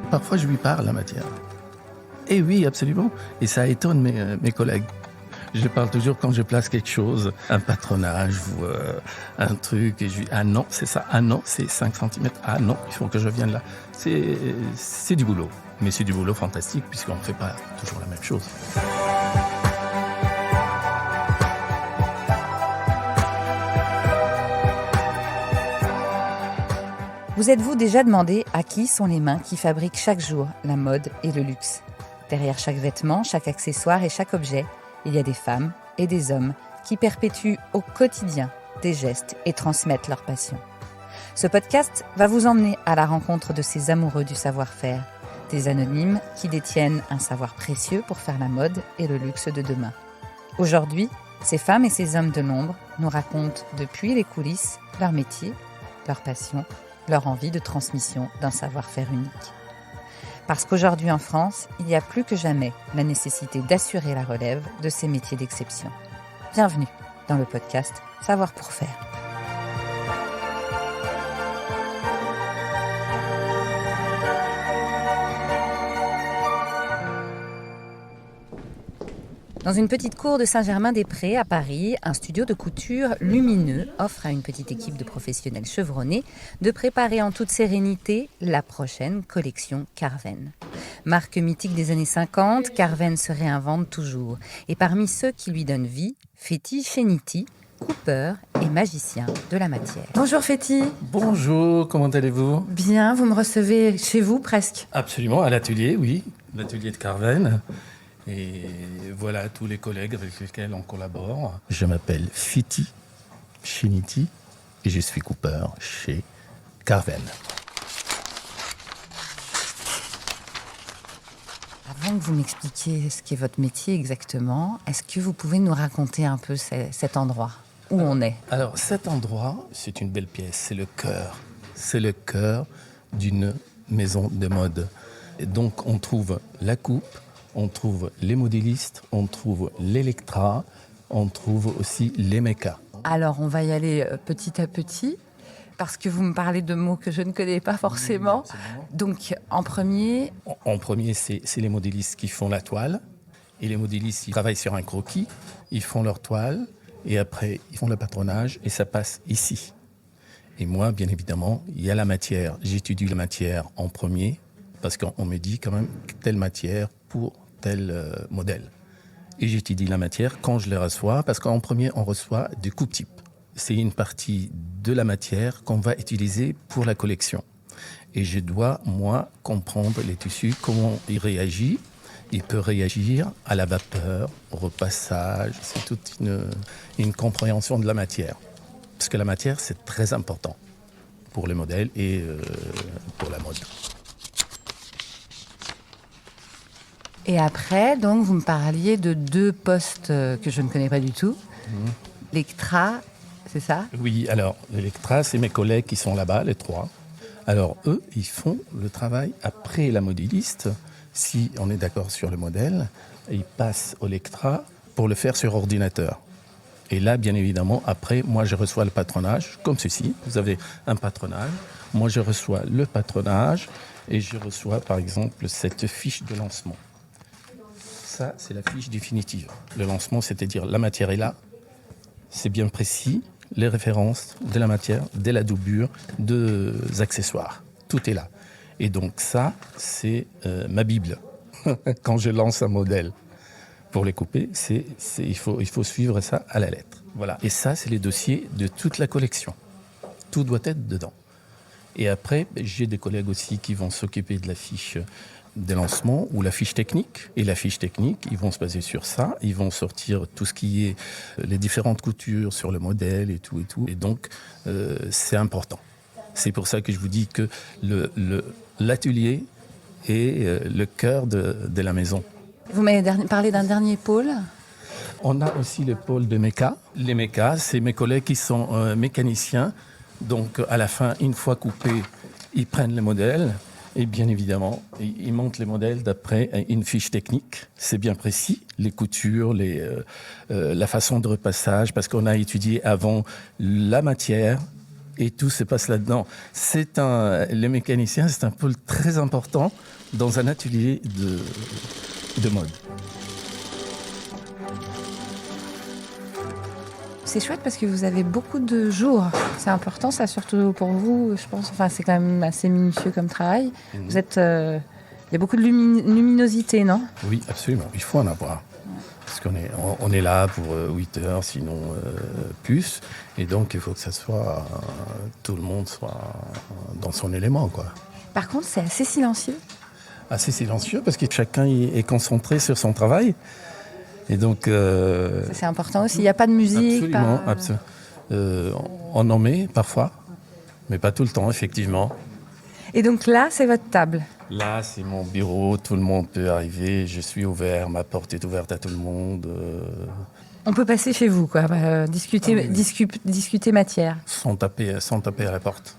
Parfois, je lui parle, la matière. Et oui, absolument. Et ça étonne mes collègues. Je parle toujours quand je place quelque chose, un patronage ou un truc, et je dis « Ah non, c'est ça. Ah non, c'est 5 centimètres. Ah non, il faut que je vienne là. » C'est du boulot. Mais c'est du boulot fantastique, puisqu'on ne fait pas toujours la même chose. Vous êtes-vous déjà demandé à qui sont les mains qui fabriquent chaque jour la mode et le luxe ? Derrière chaque vêtement, chaque accessoire et chaque objet, il y a des femmes et des hommes qui perpétuent au quotidien des gestes et transmettent leur passion. Ce podcast va vous emmener à la rencontre de ces amoureux du savoir-faire, des anonymes qui détiennent un savoir précieux pour faire la mode et le luxe de demain. Aujourd'hui, ces femmes et ces hommes de l'ombre nous racontent depuis les coulisses leur métier, leur passion, leur envie de transmission d'un savoir-faire unique. Parce qu'aujourd'hui en France, il y a plus que jamais la nécessité d'assurer la relève de ces métiers d'exception. Bienvenue dans le podcast Savoir pour faire. Dans une petite cour de Saint-Germain-des-Prés à Paris, un studio de couture lumineux offre à une petite équipe de professionnels chevronnés de préparer en toute sérénité la prochaine collection Carven. Marque mythique des années 50, Carven se réinvente toujours. Et parmi ceux qui lui donnent vie, Fethi Cheniti, coupeur et magicien de la matière. Bonjour Fethi. Bonjour, comment allez-vous ? Bien, vous me recevez chez vous presque ? Absolument, à l'atelier, oui. L'atelier de Carven. Et voilà tous les collègues avec lesquels on collabore. Je m'appelle Fethi Cheniti et je suis coupeur chez Carven. Avant que vous m'expliquiez ce qu'est votre métier exactement, est-ce que vous pouvez nous raconter un peu cet endroit où on est ? Alors cet endroit, c'est une belle pièce, c'est le cœur. C'est le cœur d'une maison de mode. Et donc on trouve la coupe, on trouve les modélistes, on trouve l'Electra, on trouve aussi les mécas. Alors, on va y aller petit à petit, parce que vous me parlez de mots que je ne connais pas forcément. Donc, en premier... En premier, c'est les modélistes qui font la toile. Et les modélistes, ils travaillent sur un croquis, ils font leur toile, et après, ils font le patronage, et ça passe ici. Et moi, bien évidemment, il y a la matière. J'étudie la matière en premier, parce qu'on me dit quand même telle matière pour tel modèle. Et j'étudie la matière quand je les reçois, parce qu'en premier, on reçoit des coupes-types. C'est une partie de la matière qu'on va utiliser pour la collection. Et je dois, moi, comprendre les tissus, comment ils réagissent. Il peut réagir à la vapeur, au repassage. C'est toute une compréhension de la matière. Parce que la matière, c'est très important pour les modèles et pour la mode. Et après, donc, vous me parliez de deux postes que je ne connais pas du tout. L'Electra, c'est ça ? Oui, alors, l'Electra, c'est mes collègues qui sont là-bas, les trois. Alors, eux, ils font le travail après la modéliste. Si on est d'accord sur le modèle, ils passent au Electra pour le faire sur ordinateur. Et là, bien évidemment, après, moi, je reçois le patronage, comme ceci. Vous avez un patronage. Moi, je reçois le patronage et je reçois, par exemple, cette fiche de lancement. Ça, c'est la fiche définitive. Le lancement, c'est-à-dire la matière est là, c'est bien précis, les références de la matière, de la doublure, des accessoires. Tout est là. Et donc ça, c'est ma Bible. Quand je lance un modèle pour les couper, il faut suivre ça à la lettre. Voilà. Et ça, c'est les dossiers de toute la collection. Tout doit être dedans. Et après, j'ai des collègues aussi qui vont s'occuper de la fiche des lancements ou la fiche technique. Et la fiche technique, ils vont se baser sur ça. Ils vont sortir tout ce qui est les différentes coutures sur le modèle et tout. Et donc, c'est important. C'est pour ça que je vous dis que l'atelier est le cœur de la maison. Vous m'avez parlé d'un dernier pôle ? On a aussi le pôle de méca. Les mécas, c'est mes collègues qui sont mécaniciens. Donc, à la fin, une fois coupés, ils prennent les modèles. Et bien évidemment, ils montent les modèles d'après une fiche technique. C'est bien précis, les coutures, la façon de repassage, parce qu'on a étudié avant la matière Et tout se passe là-dedans. Les mécaniciens, c'est un pôle très important dans un atelier de mode. C'est chouette parce que vous avez beaucoup de jours. C'est important, ça, surtout pour vous, je pense. Enfin, c'est quand même assez minutieux comme travail. Vous êtes... il y a beaucoup de luminosité, non? Oui, absolument. Il faut en avoir. Parce qu'on est là pour 8 heures, sinon plus. Et donc, il faut que ça soit... tout le monde soit dans son élément, quoi. Par contre, c'est assez silencieux. Assez silencieux, parce que chacun est concentré sur son travail. Et donc... Ça, c'est important aussi. Il n'y a pas de musique. Absolument, absolument. On en met parfois, mais pas tout le temps, effectivement. Et donc là, c'est votre table. Là, c'est mon bureau, tout le monde peut arriver, je suis ouvert, ma porte est ouverte à tout le monde. On peut passer chez vous, quoi, discuter matière. Sans taper à la porte.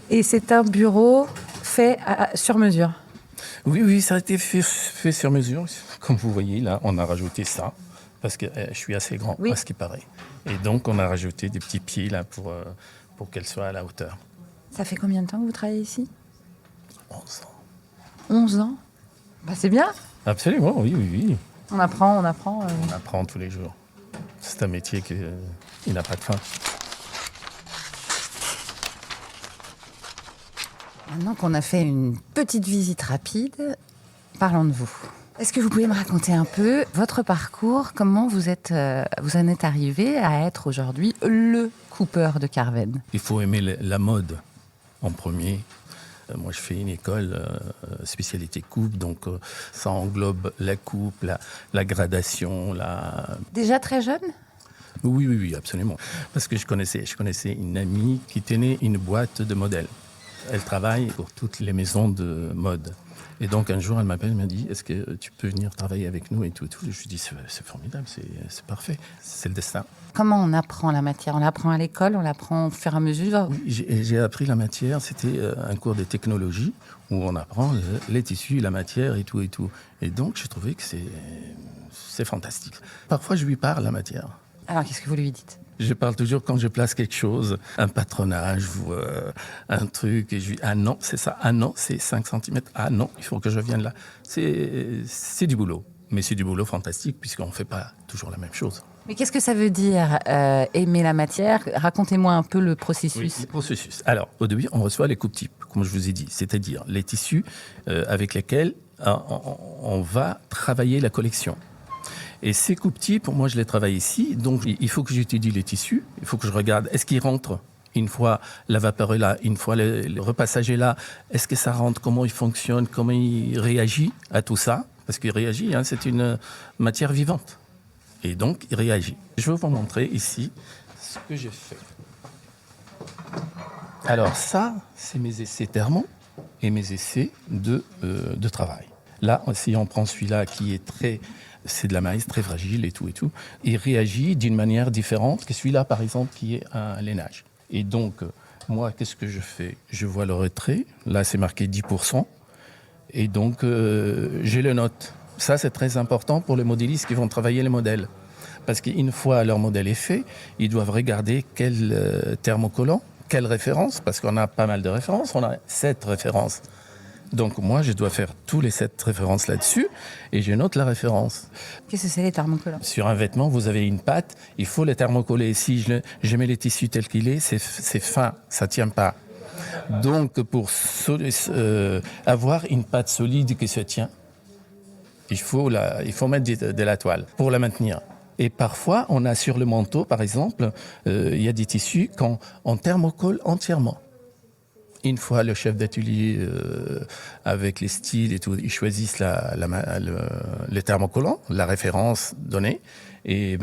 Et c'est un bureau fait sur mesure. Oui, ça a été fait sur mesure. Comme vous voyez, là, on a rajouté ça, parce que je suis assez grand, à ce qui paraît. Et donc, on a rajouté des petits pieds là pour qu'elle soit à la hauteur. Ça fait combien de temps que vous travaillez ici? 11 ans. 11 ans? Bah, c'est bien. Absolument, oui. On apprend. On apprend tous les jours. C'est un métier qui n'a pas de fin. Maintenant qu'on a fait une petite visite rapide, parlons de vous. Est-ce que vous pouvez me raconter un peu votre parcours? Comment vous en êtes arrivé à être aujourd'hui le coupeur de Carven? Il faut aimer la mode en premier. Moi, je fais une école spécialité coupe, donc ça englobe la coupe, la gradation, Déjà très jeune? Oui, absolument. Parce que je connaissais une amie qui tenait une boîte de modèles. Elle travaille pour toutes les maisons de mode. Et donc, un jour, elle m'appelle, elle m'a dit, est-ce que tu peux venir travailler avec nous et tout. Je lui dis, c'est formidable, c'est parfait, c'est le destin. Comment on apprend la matière? On l'apprend à l'école, on l'apprend au fur et à mesure? Oui, j'ai appris la matière, c'était un cours de technologie où on apprend les tissus, la matière et tout. Et donc, j'ai trouvé que c'est fantastique. Parfois, je lui parle la matière. Alors, qu'est-ce que vous lui dites? Je parle toujours quand je place quelque chose, un patronage ou un truc, et je dis, ah non, c'est ça, ah non, c'est 5 cm, ah non, il faut que je vienne là. C'est du boulot, mais c'est du boulot fantastique puisqu'on ne fait pas toujours la même chose. Mais qu'est-ce que ça veut dire, aimer la matière? Racontez-moi un peu le processus. Oui, le processus. Alors, au début, on reçoit les coupes-types, comme je vous ai dit, c'est-à-dire les tissus avec lesquels on va travailler la collection. Et ces coupes-types, moi, je les travaille ici. Donc, il faut que j'étudie les tissus. Il faut que je regarde, est-ce qu'ils rentrent une fois la vapeur est là, une fois le repassage est là? Est-ce que ça rentre? Comment il fonctionne? Comment il réagit à tout ça? Parce qu'il réagit, c'est une matière vivante. Et donc, il réagit. Je vais vous montrer ici ce que j'ai fait. Alors, ça, c'est mes essais thermo et mes essais de travail. Là, si on prend celui-là qui est c'est de la maïs très fragile et tout. Il réagit d'une manière différente que celui-là, par exemple, qui est un lainage. Et donc, moi, qu'est-ce que je fais? Je vois le retrait. Là, c'est marqué 10%. Et donc, je le note. Ça, c'est très important pour les modélistes qui vont travailler les modèles. Parce qu'une fois leur modèle est fait, ils doivent regarder quel thermocollant, quelle référence, parce qu'on a pas mal de références. On a 7 références. Donc moi, je dois faire tous les 7 références là-dessus et je note la référence. Qu'est-ce que c'est les thermocollants? Sur un vêtement, vous avez une pâte, il faut les thermocoller. Si je mets les tissus tels qu'il est, c'est fin, ça ne tient pas. Donc pour avoir une pâte solide qui se tient, il faut mettre de la toile pour la maintenir. Et parfois, on a sur le manteau, par exemple, il y a des tissus qu'on thermocolle entièrement. Une fois le chef d'atelier, avec les styles et tout, ils choisissent le thermocollant, la référence donnée, et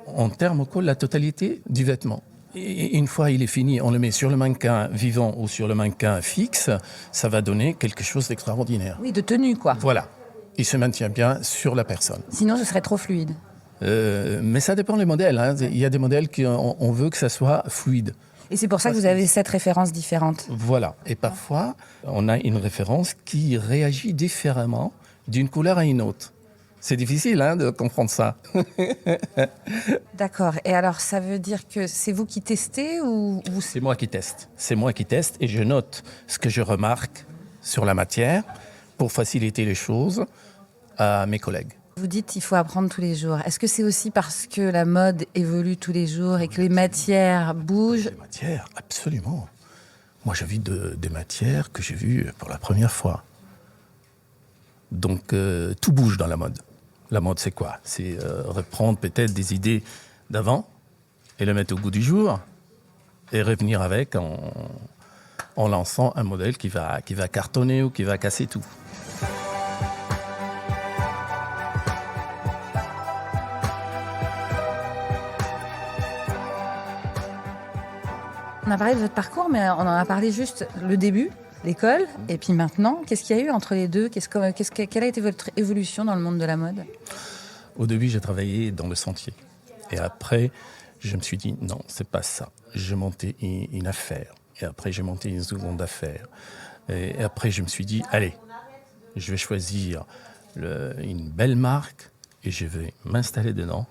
on thermocolle la totalité du vêtement. Et une fois il est fini, on le met sur le mannequin vivant ou sur le mannequin fixe, ça va donner quelque chose d'extraordinaire. Oui, de tenue, quoi. Voilà. Il se maintient bien sur la personne. Sinon, ce serait trop fluide. Mais ça dépend des modèles. Il y a des modèles on veut que ça soit fluide. Et c'est pour ça que vous avez 7 références différentes. Voilà. Et parfois, on a une référence qui réagit différemment d'une couleur à une autre. C'est difficile de comprendre ça. D'accord. Et alors, ça veut dire que c'est vous qui testez ou vous... C'est moi qui teste. C'est moi qui teste et je note ce que je remarque sur la matière pour faciliter les choses à mes collègues. Vous dites qu'il faut apprendre tous les jours. Est-ce que c'est aussi parce que la mode évolue tous les jours et que les matières bougent? Les matières, absolument. Moi, j'ai vu des matières que j'ai vues pour la première fois. Donc, tout bouge dans la mode. La mode, c'est quoi? C'est reprendre peut-être des idées d'avant et les mettre au goût du jour et revenir avec en lançant un modèle qui va cartonner ou qui va casser tout. On a parlé de votre parcours, mais on en a parlé juste le début, l'école, et puis maintenant. Qu'est-ce qu'il y a eu entre les deux? Quelle a été votre évolution dans le monde de la mode? Au début, j'ai travaillé dans le sentier. Et après, je me suis dit, non, c'est pas ça. J'ai monté une affaire. Et après, j'ai monté une seconde affaire. Et après, je me suis dit, allez, je vais choisir une belle marque et je vais m'installer dedans.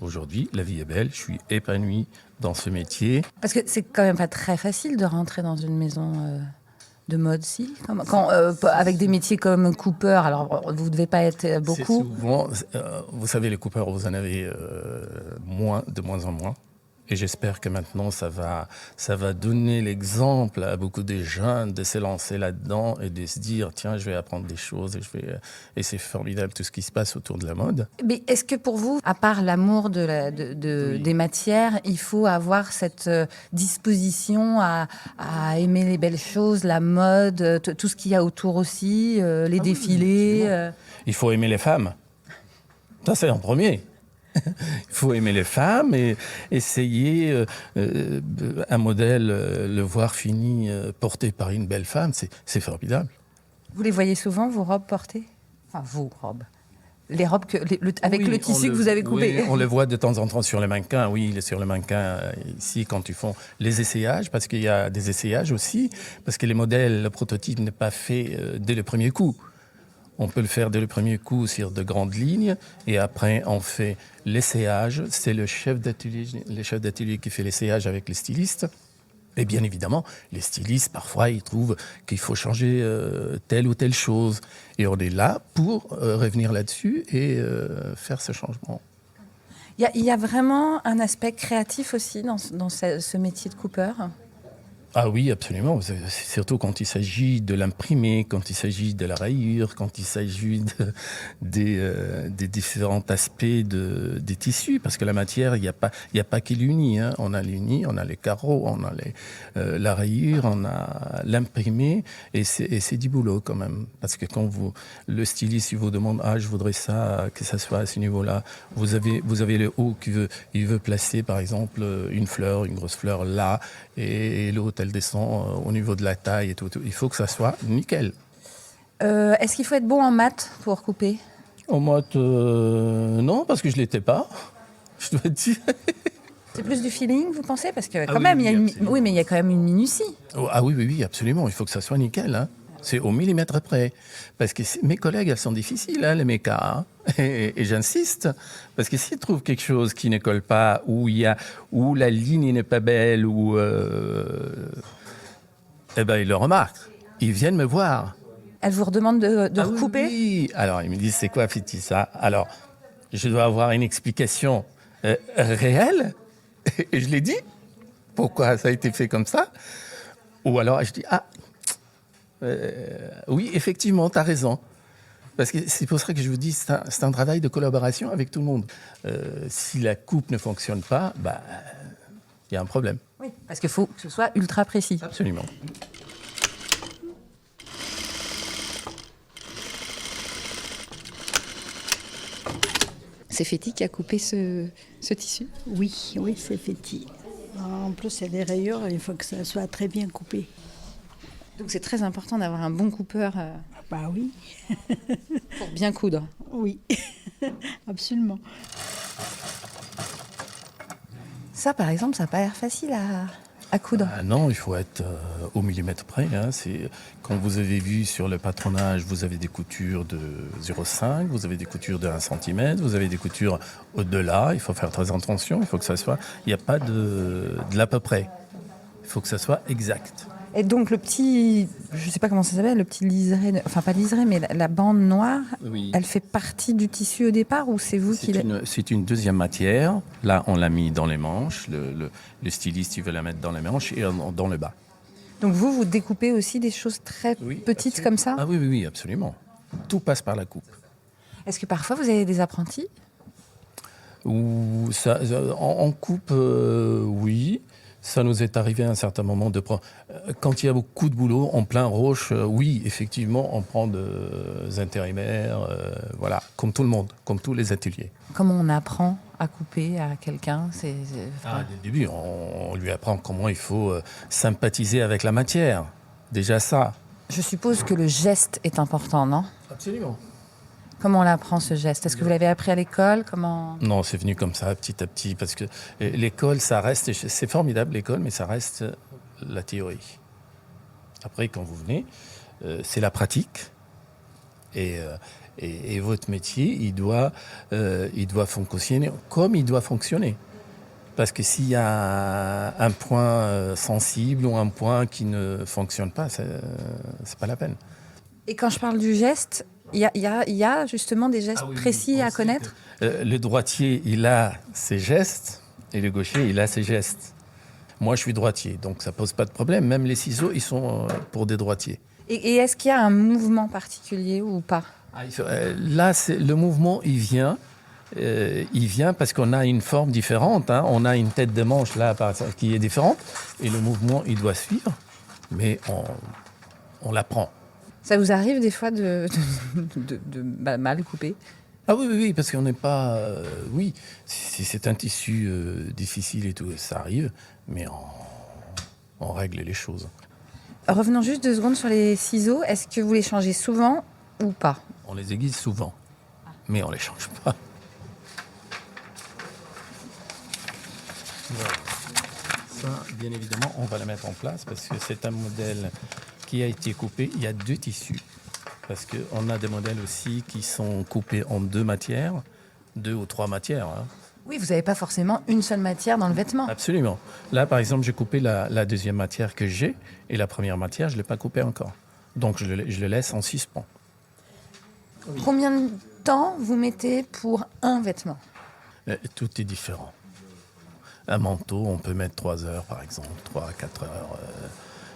Aujourd'hui, la vie est belle, je suis épanoui dans ce métier. Parce que c'est quand même pas très facile de rentrer dans une maison de mode, si. Avec des métiers comme Cooper, alors vous ne devez pas être beaucoup. Souvent, vous savez, les Cooper, vous en avez de moins en moins. Et j'espère que maintenant, ça va donner l'exemple à beaucoup de jeunes de se lancer là-dedans et de se dire, tiens, je vais apprendre des choses et c'est formidable tout ce qui se passe autour de la mode. Mais est-ce que pour vous, à part l'amour des matières, il faut avoir cette disposition à aimer les belles choses, la mode, tout ce qu'il y a autour aussi, les défilés Il faut aimer les femmes. Ça, c'est en premier. Il faut aimer les femmes et essayer un modèle, le voir fini, porté par une belle femme, c'est formidable. Vous les voyez souvent, vos robes portées? Enfin, vos robes. Les robes avec le tissu que vous avez coupé. Oui, on le voit de temps en temps sur les mannequins. Oui, sur les mannequins, ici, quand ils font les essayages, parce qu'il y a des essayages aussi, parce que les modèles, le prototype n'est pas fait dès le premier coup. On peut le faire dès le premier coup sur de grandes lignes et après on fait l'essayage. C'est le chef d'atelier qui fait l'essayage avec les stylistes. Et bien évidemment, les stylistes, parfois, ils trouvent qu'il faut changer telle ou telle chose. Et on est là pour revenir là-dessus et faire ce changement. Il y a vraiment un aspect créatif aussi dans ce métier de Cooper. Ah oui, absolument. C'est surtout quand il s'agit de l'imprimer, quand il s'agit de la rayure, quand il s'agit des différents aspects des tissus. Parce que la matière, il n'y a pas que l'uni. On a l'uni, on a les carreaux, on a la rayure, on a l'imprimé. Et c'est du boulot quand même. Parce que quand le styliste il vous demande « Ah, je voudrais ça, que ça soit à ce niveau-là », vous avez le haut il veut placer, par exemple, une fleur, une grosse fleur là, et l'autre, elle descend au niveau de la taille et tout. Il faut que ça soit nickel. Est-ce qu'il faut être bon en maths pour couper? En maths, non, parce que je ne l'étais pas, je dois dire. C'est plus du feeling, vous pensez? Parce que quand oui, même, oui, mais il y a quand même une minutie. Ah oui, absolument. Il faut que ça soit nickel. C'est au millimètre près. Parce que mes collègues, elles sont difficiles, les mécas. Et j'insiste. Parce que s'ils trouvent quelque chose qui ne colle pas, où la ligne n'est pas belle, ils le remarquent. Ils viennent me voir. Elles vous redemandent de recouper? Oui. Alors, ils me disent, c'est quoi, Fiti, ça? Alors, je dois avoir une explication réelle. Et je l'ai dit. Pourquoi ça a été fait comme ça? Ou alors, je dis, oui, effectivement, tu as raison. Parce que c'est pour ça que je vous dis, c'est un travail de collaboration avec tout le monde. Si la coupe ne fonctionne pas, il y a un problème. Oui, parce qu'il faut que ce soit ultra précis. Absolument. C'est Féti qui a coupé ce tissu? Oui, c'est Féti. En plus, il y a des rayures, il faut que ça soit très bien coupé. Donc c'est très important d'avoir un bon coupeur Bah oui. pour bien coudre. Oui, absolument. Ça, par exemple, ça n'a pas l'air facile à... à coudre. Ah non, il faut être au millimètre près. Hein. Quand vous avez vu sur le patronage, vous avez des coutures de 0,5, vous avez des coutures de 1 cm, vous avez des coutures au-delà. Il faut faire très attention. Il faut que ça soit. Il n'y a pas de l'à peu près. Il faut que ça soit exact. Et donc le petit, je sais pas comment ça s'appelle, le petit liseré, enfin pas liseré, mais la bande noire, Oui. elle fait partie du tissu au départ ou c'est vous qui C'est une deuxième matière. Là, on l'a mis dans les manches. Le styliste, il veut la mettre dans les manches et dans le bas. Donc vous découpez aussi des choses très petites absolument. comme ça? Ah oui, absolument. Tout passe par la coupe. Est-ce que parfois vous avez des apprentis? Ou en coupe, oui. Ça nous est arrivé à un certain moment de prendre. Quand il y a beaucoup de boulot, en plein roche, oui, effectivement, on prend des intérimaires, voilà, comme tout le monde, comme tous les ateliers. Comment on apprend à couper à quelqu'un? Dès le début, on lui apprend comment il faut sympathiser avec la matière. Déjà ça. Je suppose que le geste est important, non? Absolument. Comment on l'apprend ce geste? Est-ce que vous l'avez appris à l'école? Comment... Non, c'est venu comme ça, petit à petit, parce que l'école, ça reste, c'est formidable l'école, mais ça reste la théorie. Après, quand vous venez, c'est la pratique, et votre métier, il doit fonctionner comme il doit fonctionner. Parce que s'il y a un point sensible ou un point qui ne fonctionne pas, c'est pas la peine. Et quand je parle du geste, il y a justement des gestes précis à connaître? Le droitier, il a ses gestes, et le gaucher, il a ses gestes. Moi, je suis droitier, donc ça pose pas de problème. Même les ciseaux, ils sont pour des droitiers. Et est-ce qu'il y a un mouvement particulier ou pas? Là, le mouvement, il vient parce qu'on a une forme différente. Hein. On a une tête de manche là qui est différente, et le mouvement, il doit suivre, mais on l'apprend. Ça vous arrive des fois de mal couper? Ah oui, parce qu'on n'est pas... oui, c'est un tissu difficile et tout, ça arrive, mais on règle les choses. Revenons juste 2 secondes sur les ciseaux. Est-ce que vous les changez souvent ou pas? On les aiguise souvent, mais on ne les change pas. Voilà. Ça, bien évidemment, on va le mettre en place parce que c'est un modèle qui a été coupé. Il y a 2 tissus. Parce qu'on a des modèles aussi qui sont coupés en 2 matières, 2 ou 3 matières. Hein. Oui, vous n'avez pas forcément une seule matière dans le vêtement. Absolument. Là, par exemple, j'ai coupé la deuxième matière que j'ai et la première matière, je ne l'ai pas coupée encore. Donc, je le laisse en suspens. Oui. Combien de temps vous mettez pour un vêtement? Tout est différent. Un manteau, on peut mettre 3 heures, par exemple, 3 à 4 heures.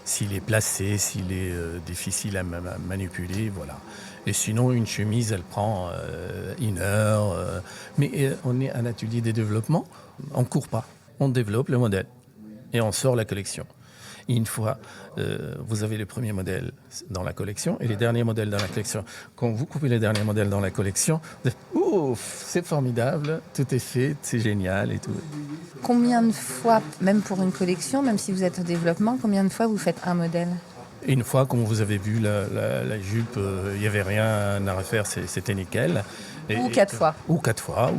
S'il est placé, s'il est difficile à manipuler, voilà. Et sinon, une chemise, elle prend 1 heure. Mais on est un atelier de développement, on ne court pas. On développe le modèle et on sort la collection. Et une fois, vous avez les premiers modèles dans la collection et les derniers modèles dans la collection. Quand vous coupez les derniers modèles dans la collection, vous dites, ouf, c'est formidable, tout est fait, c'est génial et tout. Combien de fois, même pour une collection, même si vous êtes au développement, combien de fois vous faites un modèle? Une fois, comme vous avez vu, la jupe, il n'y avait rien à refaire, c'était nickel. Ou 4 fois. Ou 4 fois.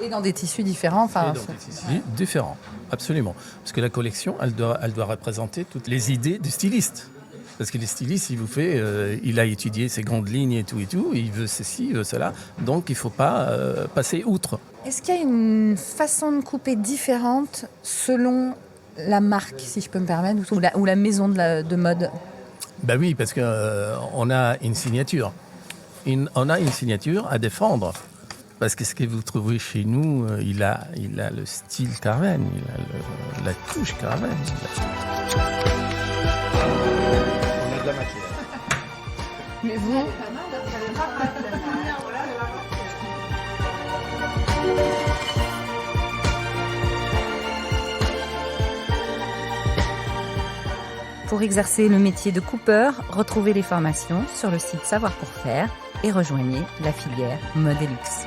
Et dans des tissus différents. Et dans des tissus différents, absolument. Parce que la collection, elle doit représenter toutes les idées du styliste. Parce que le styliste, il vous fait, il a étudié ses grandes lignes et tout, il veut ceci, il veut cela. Donc, il ne faut pas passer outre. Est-ce qu'il y a une façon de couper différente selon la marque, si je peux me permettre, ou la maison de mode? Ben oui, parce qu'on a une signature. On a une signature à défendre. Parce que ce que vous trouvez chez nous, il a le style Caravane, il a la touche Caravane. On a de la matière. Mais vous? Pour exercer le métier de coupeur, retrouvez les formations sur le site Savoir pour faire et rejoignez la filière Mode et Luxe.